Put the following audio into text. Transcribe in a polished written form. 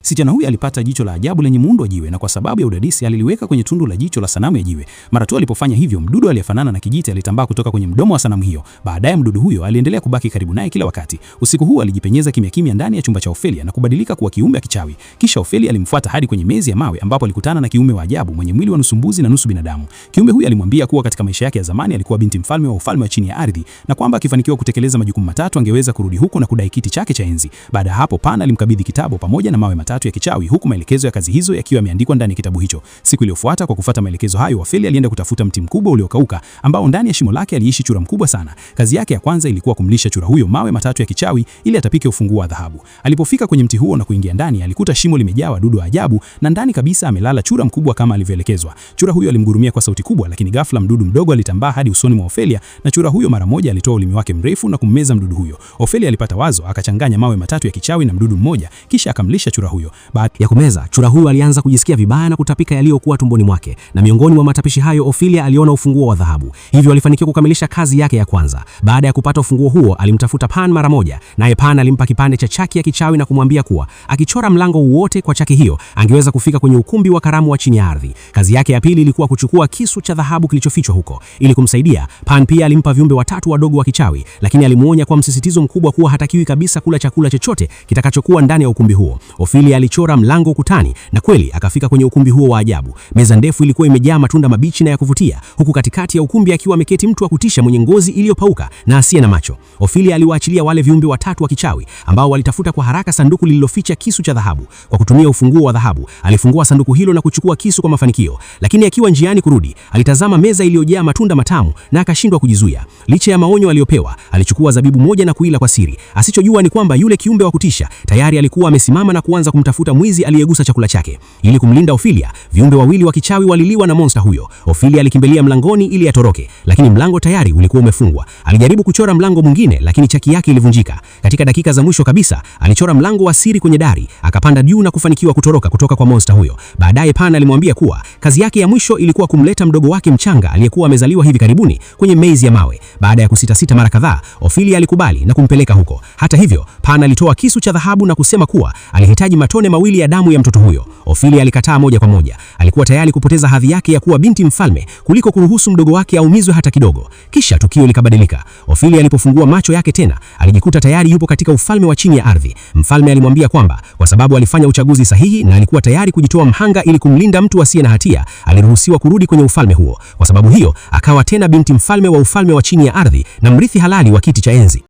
Msichana huyu alipata jicho la ajabu lenye muundo wa jiwe, na kwa sababu ya udadisi aliliweka kwenye tundu la jicho la sanamu ya jiwe. Mara tu alipofanya hivyo, mdudu aliyefanana na kijiti alitambaa kutoka kwenye mdomo wa sanamu hiyo. Baadaye mdudu huyo aliendelea kubaki karibu naye kila wakati. Usiku huu alijipenyeza kimya kimya ndani ya chumba cha Ophelia na kubadilika kuwa kiumbe kichawi. Kisha Ophelia alimfuata hadi kwenye mezi ya mawe ambapo alikutana na kiumbe wa ajabu mwenye mwili wa nusu mbuzi na nusu binadamu. Kiumbe huyu alimwambia kuwa katika maisha yake ya zamani alikuwa binti mfalme wa ufalme wa chini ya ardhi, na kwamba akifanikiwa kutekeleza majukumu matatu angeweza kurudi huko na kudai kiti chake cha enzi. Baada ya hapo, Pan alimkabidhi kitabu pamoja na mawe matatu ya kichawi, huku maelekezo ya kazi hizo yakiwa yameandikwa ndani ya kitabu hicho. Siku iliyofuata, kwa kufuata maelekezo hayo, Ophelia alienda kutafuta mti mkubwa uliokauka ambao ndani ya shimo lake aliishi chura mkubwa sana. Kazi yake ya kwanza ilikuwa kumlisha chura huyo mawe matatu ya kichawi ili atapike ufunguo wa dhahabu. Alipofika kwenye mti huo na kuingia ndani, alikuta shimo limejaa wadudu wa ajabu na ndani kabisa amelala chura mkubwa kama alivyoelekezwa. Chura huyo alimgurumia kwa sauti kubwa, lakini ghafla mdudu mdogo alitambaa hadi usoni mwa Ophelia na chura huyo mara moja alitoa ulimi wake mrefu na kummeza mdudu huyo. Ophelia alipata wazo, akachanganya mawe matatu ya kichawi na mdudu mmoja, kisha akamlisha chura huyo. Baada ya kumeza, chura huyo alianza kujisikia vibaya na kutapika yaliyokuwa tumboni mwake, na miongoni mwa matapishi hayo Ophelia aliona ufunguo wa dhahabu. Hivyo alifanikiwa kukamilisha kazi yake ya kwanza. Baada ya kupata ufunguo huo, alimtafuta Pan mara moja, naye Pan alimpa kipande cha chaki ya kichawi na kumwambia kuwa akichora mlango wote kwa chaki hiyo angeweza kufika kwenye ukumbi wa karamu wa chini ya ardhi. Kazi yake ya pili ilikuwa kuchukua kisu cha dhahabu kilichofichwa huko. Ili kumsaidia, Pan pia alimpa viumbe watatu wadogo wa kichawi, lakini alimuonya kwa msisitizo mkubwa kuwa hatakiwi kabisa kula chakula chochote kitakachokuwa ndani ya ukumbi huo. Ophelia alichora mlango ukutani na kweli akafika kwenye ukumbi huo wa ajabu. Meza ndefu ilikuwa imejaa matunda mabichi na ya kuvutia, huku katikati ya ukumbi akiwa ameketi mtu wa kutisha mwenye ngozi iliyopauka na asiye na macho. Ophelia aliwaachilia wale viumbe watatu wa kichawi ambao walitafuta kwa haraka sanduku lililoficha kisu cha dhahabu. Kwa kutumia ufunguo wa dhahabu, alifungua sanduku hilo na kuchukua kisu kwa mafanikio, lakini akiwa njiani kurudi, alitazama meza iliyojaa matunda matamu na akashindwa kujizuia. Licha ya maonyo aliyopewa, alichukua zabibu moja na kuila kwa siri. Asichojua ni kwamba yule kiumbe wa kutisha tayari alikuwa amesimama na kuanza kumtafuta mwizi aliyegusa chakula chake. Ili kumlinda Ophelia, viumbe wawili wa kichawi waliliwa na monster huyo. Ophelia alikimbilia mlangoni ili atoroke, lakini mlango tayari ulikuwa umefungwa. Alijaribu kuchora mlango mwingine, lakini chaki yake ilivunjika. Katika dakika za mwisho kabisa, alichora mlango wa siri kwenye dari, akapanda juu na kufanikiwa kutoroka kutoka kwa monster huyo. Baadaye Pan alimwambia kuwa kazi yake ya mwisho ilikuwa kumleta mdogo wake mchanga aliyekuwa amezaliwa hivi karibuni kwenye mezi ya mawe. Baada ya kusita mara kadhaa, Ophelia alikubali na kumpeleka huko. Hata hivyo, Pan alitoa kisu cha dhahabu na kusema kuwa alihitaji matone mawili ya damu ya mtoto huyo. Ophelia alikataa moja kwa moja. Alikuwa tayari kupoteza hadhi yake ya kuwa binti mfalme kuliko kuruhusu mdogo wake aumizwe hata kidogo. Kisha tukio likabadilika. Ophelia alipofungua macho yake tena, alijikuta tayari yupo katika ufalme wa chini ya ardhi. Mfalme alimwambia kwamba kwa sababu alifanya uchaguzi sahihi na alikuwa tayari kujitoa mhanga ili kumlinda mtu asiye na hatia, aliruhusiwa kurudi kwenye ufalme huo. Kwa sababu hiyo, akawa tena binti mfalme wa ufalme wa chini ya ardhi na mrithi halali wa kiti cha enzi.